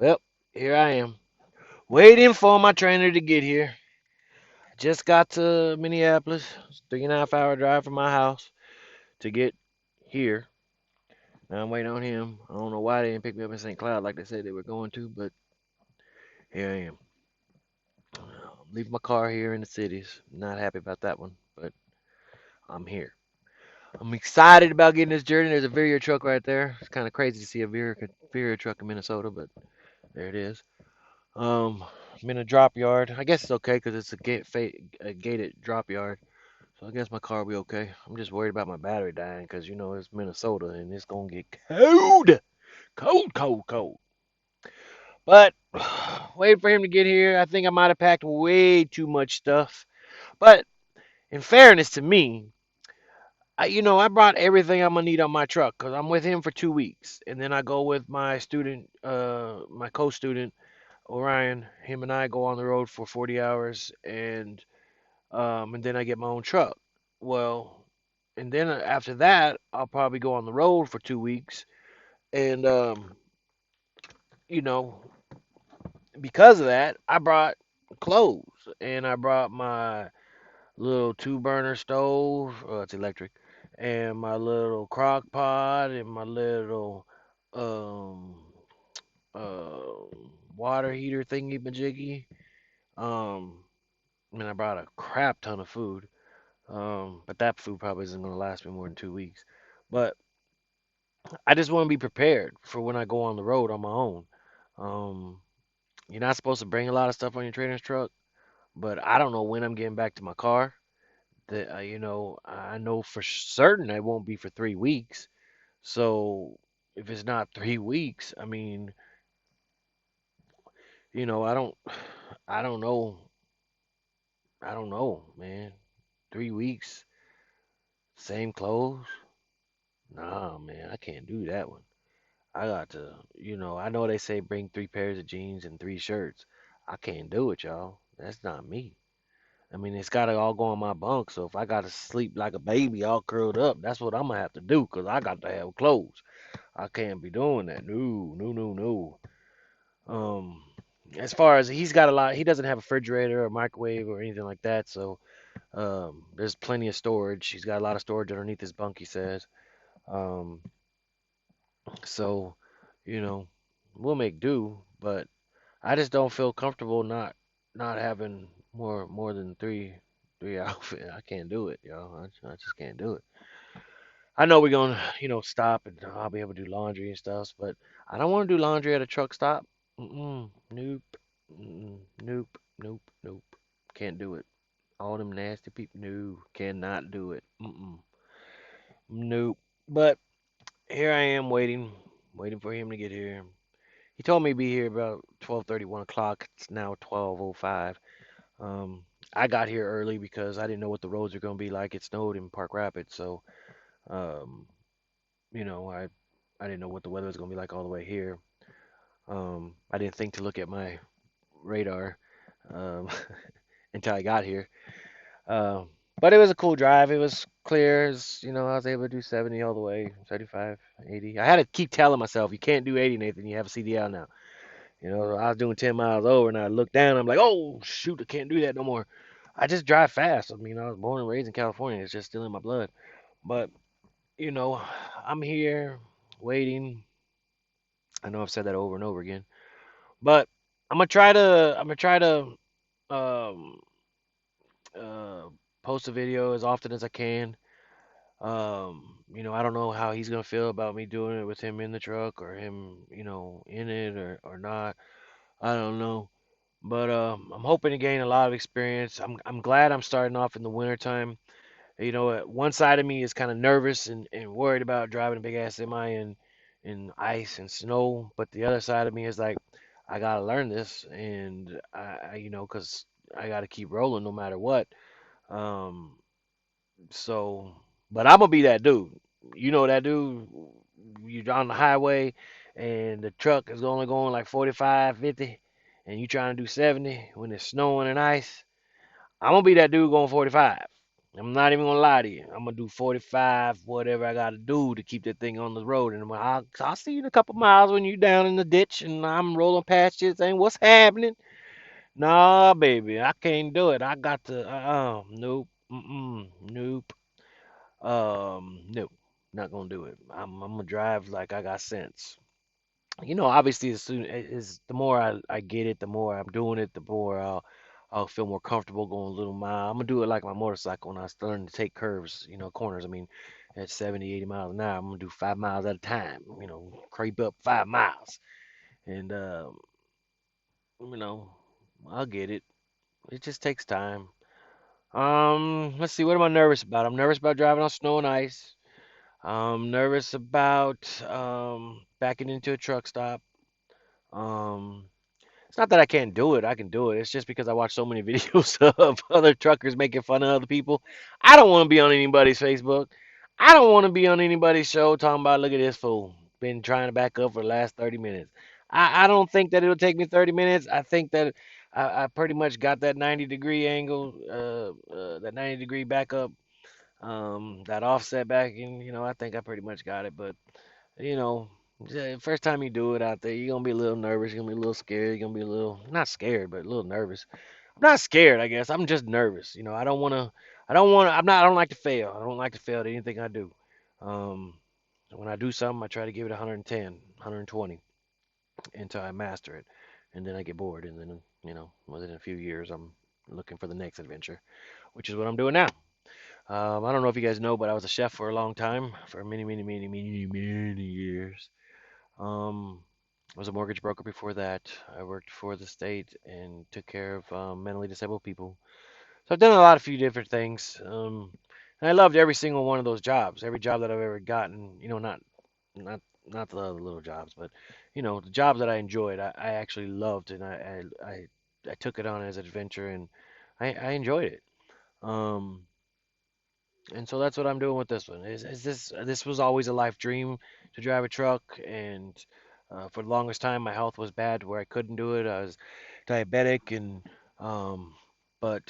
Well, here I am, waiting for my trainer to get here. Just got to Minneapolis. It's 3.5 hour drive from my house to get here. Now I'm waiting on him. I don't know why they didn't pick me up in St. Cloud like they said they were going to, but here I am. I'm leaving my car here in the cities. Not happy about that one, but I'm here. I'm excited about getting this journey. There's a Veer truck right there. It's kind of crazy to see a Veer truck in Minnesota, but there it is. Um, I'm in a drop yard. I guess it's okay because it's a gated drop yard. So I guess my car will be okay. I'm just worried about my battery dying because it's Minnesota and it's gonna get cold, cold, cold, cold. But waiting for him to get here. I think I might have packed way too much stuff. But in fairness to me, I brought everything I'm gonna need on my truck because I'm with him for 2 weeks, and then I go with my student, my co-student Orion. Him and I go on the road for 40 hours, and then I get my own truck. Well, and then after that, I'll probably go on the road for 2 weeks, and you know, because of that, I brought clothes, and I brought my little two-burner stove. It's electric, and my little crock pot, and my little um uh water heater thingy majiggy. Um, I brought a crap ton of food. But that food probably isn't going to last me more than 2 weeks. But I just want to be prepared for when I go on the road on my own. Um, you're not supposed to bring a lot of stuff on your trainer's truck, but I don't know when I'm getting back to my car. I know for certain it won't be for 3 weeks. So if it's not 3 weeks, I don't, I don't know, I don't know, man. 3 weeks, same clothes? Nah, man, I can't do that one. I got to, I know they say bring 3 pairs of jeans and 3 shirts. I can't do it, y'all. That's not me. It's got to all go on my bunk. So if I got to sleep like a baby all curled up, that's what I'm going to have to do because I got to have clothes. I can't be doing that. No, no, no, no. Um, as far as he's got a lot, he doesn't have a refrigerator or microwave or anything like that. So there's plenty of storage. He's got a lot of storage underneath his bunk, he says. Um, so, you know, we'll make do, but I just don't feel comfortable not having more than three outfit. I can't do it, yo. I just can't do it. I know we're gonna, stop and I'll be able to do laundry and stuff, but I don't want to do laundry at a truck stop. Nope. Nope. Nope. Nope. Can't do it. All them nasty people. No, cannot do it. Nope. But here I am waiting for him to get here. He told me to be here about 12:30, 1 o'clock. It's now 12:05. I got here early because I didn't know what the roads are going to be like. It snowed in Park Rapids, so um, I didn't know what the weather was going to be like all the way here. I didn't think to look at my radar um, until I got here. Um, but it was a cool drive. It was clear. I was able to do 70 all the way, 35, 80. I had to keep telling myself, you can't do 80, Nathan. You have a CDL now. I was doing 10 miles over and I looked down. I'm like, oh, shoot, I can't do that no more. I just drive fast. I was born and raised in California. It's just still in my blood. But, you know, I'm here waiting. I know I've said that over and over again. But I'm gonna try to um uh post a video as often as I can. I don't know how he's gonna feel about me doing it with him in the truck or him, in it or not. I don't know. But I'm hoping to gain a lot of experience. I'm glad I'm starting off in the wintertime. One side of me is kind of nervous and worried about driving a big ass semi in ice and snow, but the other side of me is like, I gotta learn this, and cause I gotta keep rolling no matter what. Um, so, but I'm gonna be that dude. You know that dude. You're on the highway, and the truck is only going like 45, 50, and you trying to do 70 when it's snowing and ice. I'm gonna be that dude going 45. I'm not even gonna lie to you. I'm gonna do 45, whatever I gotta do to keep that thing on the road. And I'll see you in a couple miles when you're down in the ditch and I'm rolling past you saying, "What's happening?" Nah, baby, I can't do it. I got to. Nope. Nope. Nope. Not gonna do it. I'm gonna drive like I got sense. Obviously, as soon as the more I get it, the more I'm doing it, the more I'll feel more comfortable going a little mile. I'm gonna do it like my motorcycle when I starting to take curves, corners. I mean, at 70, 80 miles an hour, I'm gonna do 5 miles at a time. Creep up 5 miles, and you know, I'll get it. It just takes time. Let's see. What am I nervous about? I'm nervous about driving on snow and ice. I'm nervous about backing into a truck stop. Um, It's not that I can't do it. I can do it. It's just because I watch so many videos of other truckers making fun of other people. I don't want to be on anybody's Facebook. I don't want to be on anybody's show talking about, look at this fool. Been trying to back up for the last 30 minutes. I don't think that it'll take me 30 minutes. I think that I pretty much got that 90-degree angle, that 90-degree backup, that offset backing. I think I pretty much got it. But you know, first time you do it out there, you're gonna be a little nervous. You're gonna be a little scared. You're gonna be a little not scared, but a little nervous. I'm not scared, I guess. I'm just nervous. I don't wanna. I don't wanna. I'm not. I don't like to fail. I don't like to fail at anything I do. Um, when I do something, I try to give it 110, 120 until I master it, and then I get bored, and then within a few years, I'm looking for the next adventure, which is what I'm doing now. I don't know if you guys know, but I was a chef for a long time, for many, many, many, many, many years. I was a mortgage broker before that. I worked for the state and took care of mentally disabled people. So I've done a lot of few different things. And I loved every single one of those jobs. Every job that I've ever gotten. Not not the other little jobs, but the jobs that I enjoyed, I actually loved, and I took it on as an adventure, and I enjoyed it. Um, and so that's what I'm doing with this one. Is this was always a life dream to drive a truck, and for the longest time my health was bad where I couldn't do it. I was diabetic, and um, but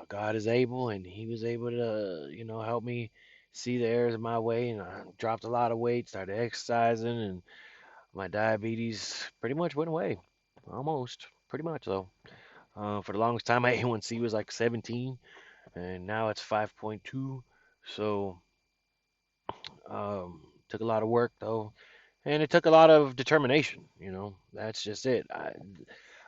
God is able, and He was able to help me see the errors of my way, and I dropped a lot of weight, started exercising, and my diabetes pretty much went away, almost pretty much though. For the longest time my A1C was like 17 and now it's 5.2. So took a lot of work though, and it took a lot of determination. That's just it.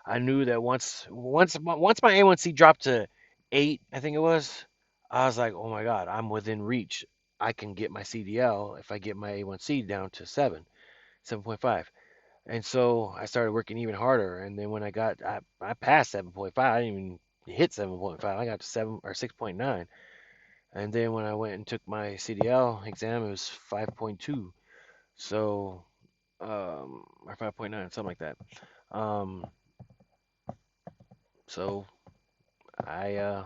I knew that once my A1C dropped to 8, I think it was, I was like, oh my God, I'm within reach. I can get my CDL if I get my A1C down to 7.5. And so I started working even harder. And then when I passed 7.5. I didn't even hit 7.5. I got to 6.9. And then when I went and took my CDL exam, it was 5.2. So, or 5.9, something like that. Um, so I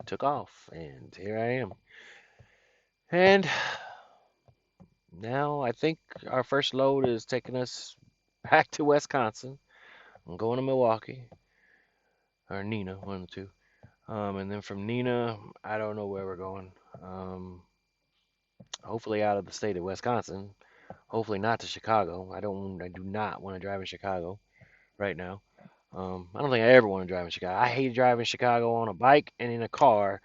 took off, and here I am. And now I think our first load is taking us back to Wisconsin. I'm going to Milwaukee or Neenah, one of the two. And then from Neenah, I don't know where we're going. Hopefully out of the state of Wisconsin. Hopefully not to Chicago. I do not want to drive in Chicago right now. I don't think I ever want to drive in Chicago. I hate driving Chicago on a bike and in a car.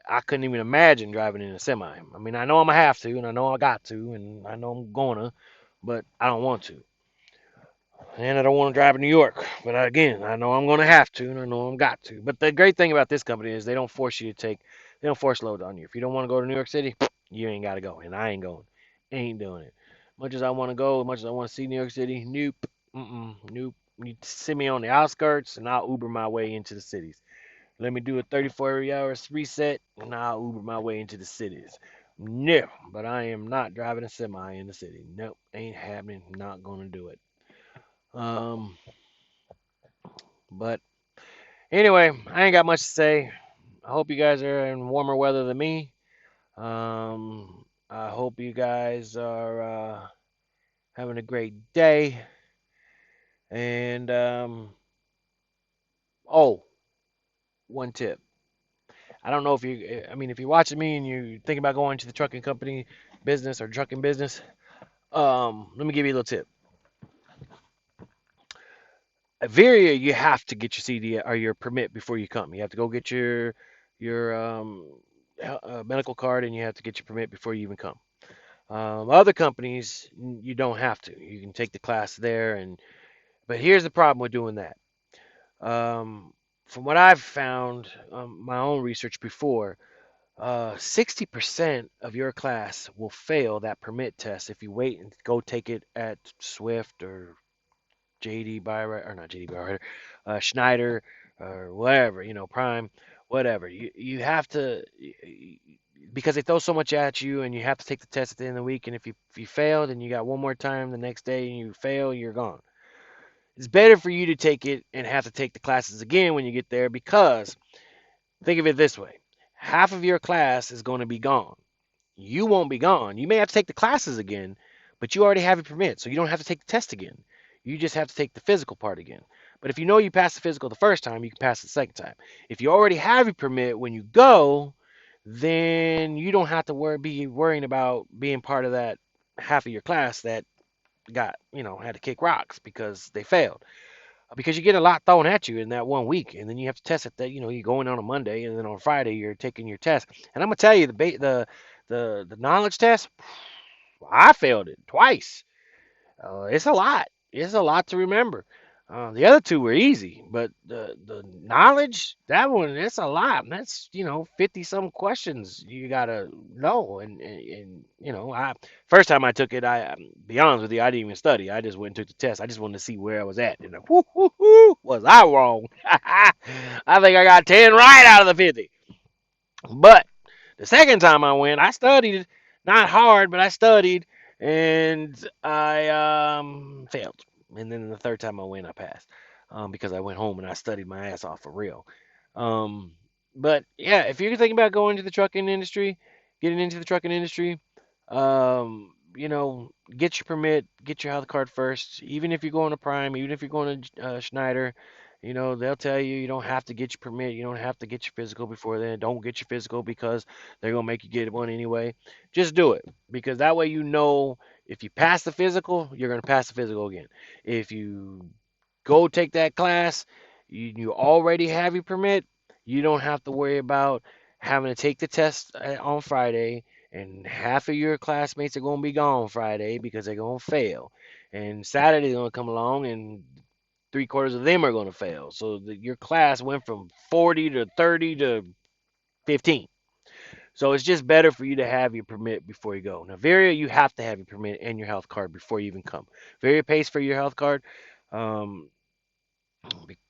I couldn't even imagine driving in a semi. I mean, I know I'm gonna have to, and I know I got to, and I know I'm gonna, but I don't want to. And I don't want to drive in New York, but again, I know I'm gonna have to, and I know I'm got to. But the great thing about this company is they don't force load on you. If you don't want to go to New York City, you ain't gotta go, and I ain't going, ain't doing it. Much as I want to go, much as I want to see New York City, nope, nope. You send me on the outskirts, and I'll Uber my way into the cities. Let me do a 34 hours reset, and I'll Uber my way into the cities. No, but I am not driving a semi in the city. Nope, ain't happening. Not gonna do it. Um, but anyway, I ain't got much to say. I hope you guys are in warmer weather than me. I hope you guys are having a great day. And oh, one tip. I don't know if you, I mean, if you're watching me and you're thinking about going to the trucking company business or trucking business, let me give you a little tip. At Veria, you have to get your CD or your permit before you come. You have to go get your medical card, and you have to get your permit before you even come. Other companies, you don't have to. You can take the class there, and but here's the problem with doing that. From what I've found, my own research before, 60% of your class will fail that permit test if you wait and go take it at Swift or JD Byrider, or not JD Byrider, Schneider, or whatever, Prime, whatever. You have to, because they throw so much at you, and you have to take the test at the end of the week. And if you fail, then you got one more time the next day, and you fail, you're gone. It's better for you to take it and have to take the classes again when you get there, because think of it this way: half of your class is going to be gone. You won't be gone. You may have to take the classes again, but you already have your permit, so you don't have to take the test again. You just have to take the physical part again. But if you know you passed the physical the first time, you can pass it the second time. If you already have your permit when you go, then you don't have to be worrying about being part of that half of your class that had to kick rocks because they failed. Because you get a lot thrown at you in that one week, and then you have to test it. That you go in on a Monday, and then on Friday you're taking your test. And I'm gonna tell you, the knowledge test, I failed it twice. It's a lot. It's a lot to remember. The other two were easy, but the knowledge, that one, it's a lot. That's 50 some questions you gotta know. And I first time I took it, be honest with you, I didn't even study. I just went and took the test. I just wanted to see where I was at. And was I wrong? I think I got 10 right out of the 50. But the second time I went, I studied, not hard, but I studied, and I failed. And then the third time I went, I passed, because I went home and I studied my ass off for real. Um, but yeah, if you're thinking about going into the trucking industry, getting into the trucking industry, get your permit, get your health card first. Even if you're going to Prime, even if you're going to Schneider, they'll tell you you don't have to get your permit, you don't have to get your physical before then. Don't get your physical because they're gonna make you get one anyway. Just do it, because that way if you pass the physical, you're gonna pass the physical again. If you go take that class, you already have your permit. You don't have to worry about having to take the test on Friday, and half of your classmates are going to be gone Friday because they're going to fail. And Saturday's going to come along, and three-quarters of them are going to fail. So your class went from 40 to 30 to 15. So it's just better for you to have your permit before you go. Now, Varia, you have to have your permit and your health card before you even come. Varia pays for your health card. Um,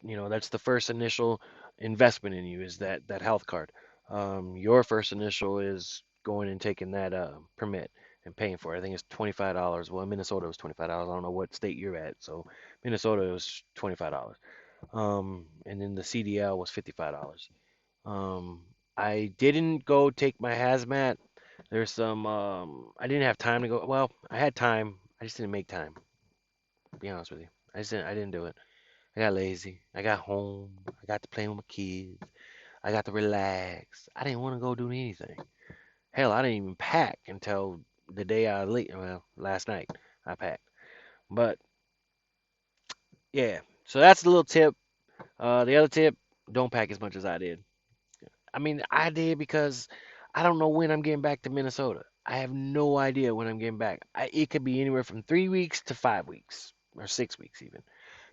that's the first initial investment in you, is that health card. Your first initial is going and taking that permit and paying for it. I think it's $25. Well, in Minnesota it was $25. I don't know what state you're at, so Minnesota was $25. And then the CDL was $55. Um, I didn't go take my hazmat. There's some. I didn't have time to go. Well, I had time. I just didn't make time. To be honest with you, I didn't do it. I got lazy. I got home. I got to play with my kids. I got to relax. I didn't want to go do anything. Hell, I didn't even pack until the day I leave. Well, last night I packed. But yeah, so that's a little tip. The other tip: don't pack as much as I did. I mean, I did because I don't know when I'm getting back to Minnesota. I have no idea when I'm getting back. It could be anywhere from 3 weeks to 5 weeks or 6 weeks even,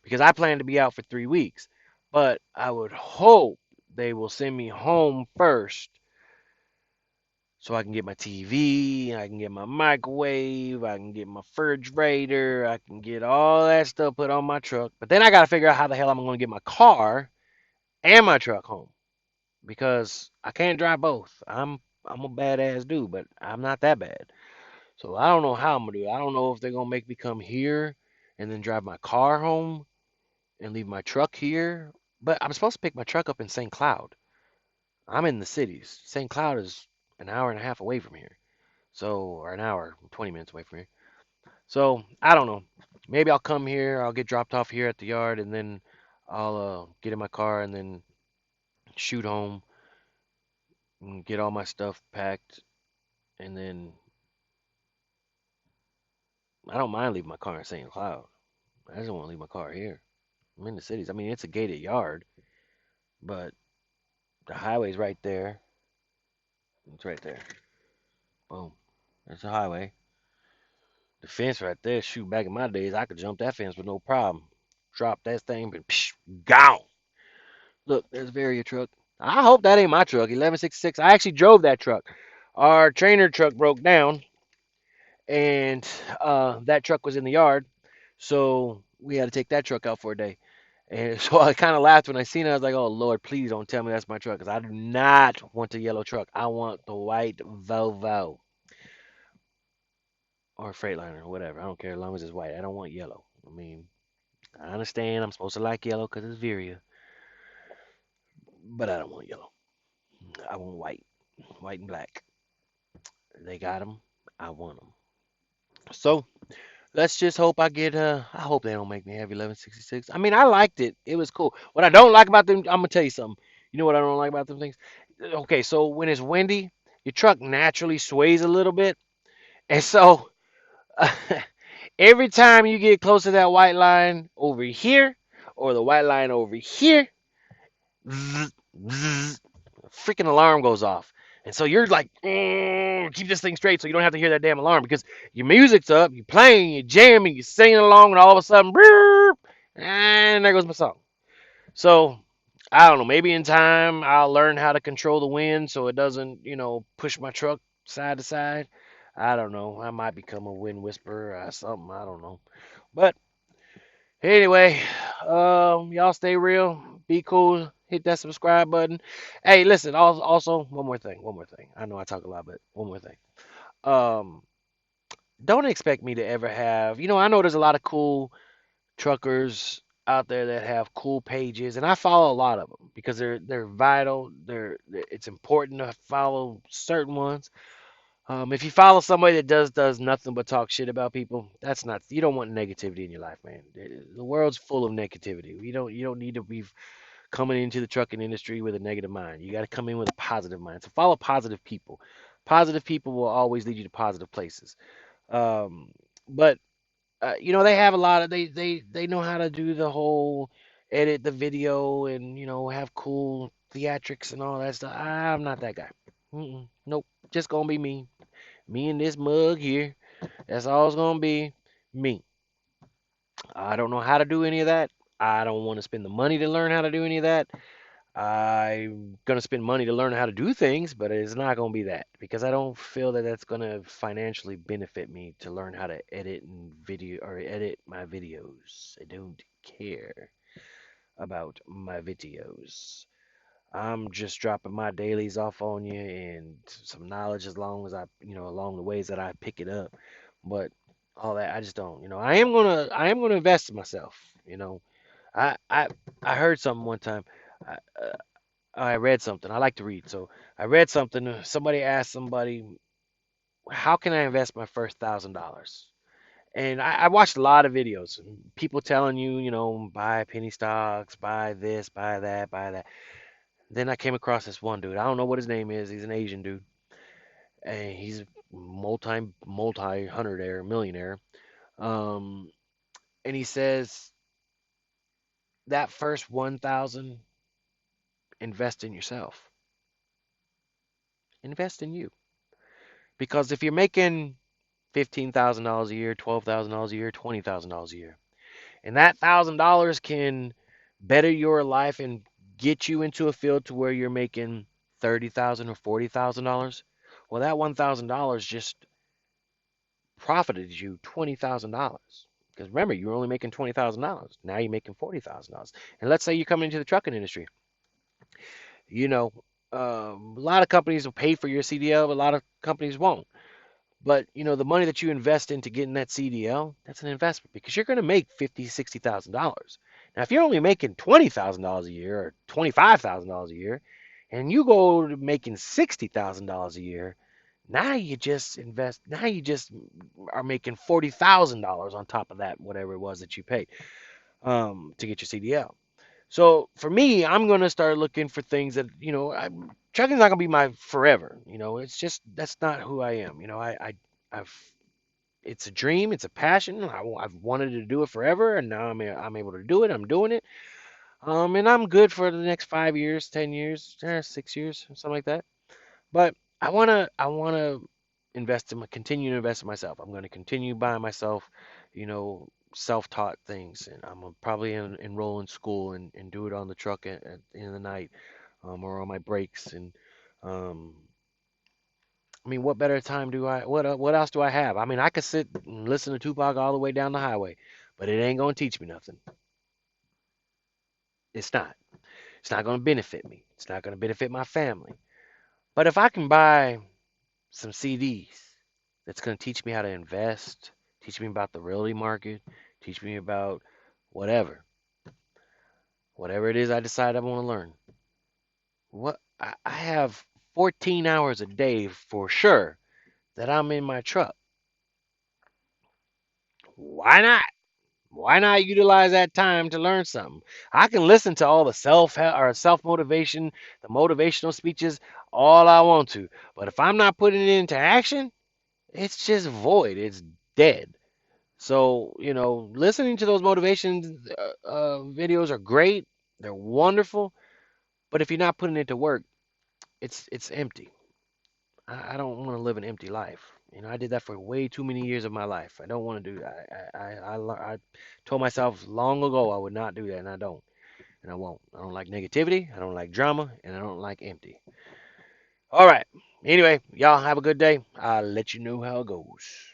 because I plan to be out for 3 weeks. But I would hope they will send me home first so I can get my TV, I can get my microwave, I can get my refrigerator, I can get all that stuff put on my truck. But then I got to figure out how the hell I'm going to get my car and my truck home, because I can't drive both. I'm a badass dude, but I'm not that bad. So I don't know how I'm gonna do it. I don't know if they're gonna make me come here and then drive my car home and leave my truck here. But I'm supposed to pick my truck up in St. Cloud. I'm in the cities. St. Cloud is an hour and a half away from here. So, or an hour, 20 minutes away from here. So I don't know. Maybe I'll come here. I'll get dropped off here at the yard, and then I'll get in my car and then shoot home. get all my stuff packed, and then I don't mind leaving my car in St. Cloud. I just want to leave my car here. I'm in the cities. I mean, it's a gated yard, but the highway's right there. It's right there. Boom. There's the highway. The fence right there. Shoot, back in my days, I could jump that fence with no problem. Drop that thing, but psh, gone. Look, there's Varia truck. I hope that ain't my truck. 1166. I actually drove that truck. Our trainer truck broke down, and that truck was in the yard, so we had to take that truck out for a day. And so I kind of laughed when I seen it. I was like, "Oh Lord, please don't tell me that's my truck, because I do not want the yellow truck. I want the white Volvo or Freightliner or whatever. I don't care as long as it's white. I don't want yellow. I mean, I understand I'm supposed to like yellow because it's Viria, but I don't want yellow. I want white, white and black. They got them. I want them. So let's just hope I get. I hope they don't make me have 1166. I mean, I liked it. It was cool. What I don't like about them, I'm gonna tell you something. You know what I don't like about them things? Okay, so when it's windy, your truck naturally sways a little bit, and so every time you get close to that white line over here or the white line over here, zzz, zzz, freaking alarm goes off. And so you're like, keep this thing straight so you don't have to hear that damn alarm, because your music's up, you're playing, you're jamming, you're singing along, and all of a sudden, and there goes my song. So I don't know. Maybe in time I'll learn how to control the wind so it doesn't, push my truck side to side. I don't know. I might become a wind whisperer or something. I don't know. But anyway, y'all stay real, be cool, hit that subscribe button. Hey, listen. Also, one more thing. One more thing. I know I talk a lot, but one more thing. Um, don't expect me to ever have. I know there's a lot of cool truckers out there that have cool pages, and I follow a lot of them because they're vital. It's important to follow certain ones. If you follow somebody that does nothing but talk shit about people, that's not. You don't want negativity in your life, man. The world's full of negativity. You don't need to be coming into the trucking industry with a negative mind. You got to come in with a positive mind. So follow positive people. Positive people will always lead you to positive places. Um, but they have a lot of they know how to do the whole edit the video and have cool theatrics and all that stuff. I'm not that guy. Nope, just gonna be me. Me and this mug here. That's all it's gonna be. Me. I don't know how to do any of that. I don't want to spend the money to learn how to do any of that. I'm gonna spend money to learn how to do things, but it's not gonna be that, because I don't feel that that's gonna financially benefit me to learn how to edit and video or edit my videos. I don't care about my videos. I'm just dropping my dailies off on you and some knowledge, as long as along the ways that I pick it up. But all that, I just don't. I am gonna invest in myself. I I I heard something one time. I, I read something. I like to read, so I read something. Somebody asked somebody, "How can I invest my first $1,000?" And I watched a lot of videos. People telling you, buy penny stocks, buy this, buy that, buy that. Then I came across this one dude. I don't know what his name is. He's an Asian dude, and he's multi hundredaire millionaire. Um, and he says that first 1,000, invest in yourself. Invest in you, because if you're making $15,000 a year, $12,000 a year, $20,000 a year, and that $1,000 can better your life and get you into a field to where you're making $30,000 or $40,000. Well, that $1,000 just profited you $20,000. Because remember, you were only making $20,000. Now you're making $40,000. And let's say you come into the trucking industry. You know, a lot of companies will pay for your CDL, but a lot of companies won't. But the money that you invest into getting that CDL, that's an investment, because you're going to make $50,000, $60,000. Now, if you're only making $20,000 a year or $25,000 a year, and you go to making $60,000 a year, now you just invest. Now you just are making $40,000 on top of that, whatever it was that you paid to get your CDL. So for me, I'm gonna start looking for things that trucking's not gonna be my forever. It's just that's not who I am. I've it's a dream, it's a passion. I've wanted to do it forever, and now I'm able to do it. I'm doing it. And I'm good for the next 5 years, 10 years, 6 years, something like that. But I wanna continue to invest in myself. I'm gonna continue buying myself, self-taught things, and I'm gonna probably enroll in school and do it on the truck at the end of the night, or on my breaks. And um, I mean, what better time do I? What else do I have? I mean, I could sit and listen to Tupac all the way down the highway, but it ain't gonna teach me nothing. It's not. It's not gonna benefit me. It's not gonna benefit my family. But if I can buy some CDs that's going to teach me how to invest, teach me about the realty market, teach me about whatever, whatever it is I decide I want to learn. I have 14 hours a day for sure that I'm in my truck. Why not? Why not utilize that time to learn something? I can listen to all the self motivation, the motivational speeches all I want to, but if I'm not putting it into action, it's just void. It's dead. So, listening to those motivation videos are great. They're wonderful. But if you're not putting it to work, it's empty. I don't want to live an empty life. I did that for way too many years of my life. I don't want to do that. I told myself long ago I would not do that, and I don't, and I won't. I don't like negativity. I don't like drama, and I don't like empty. All right. Anyway, y'all have a good day. I'll let you know how it goes.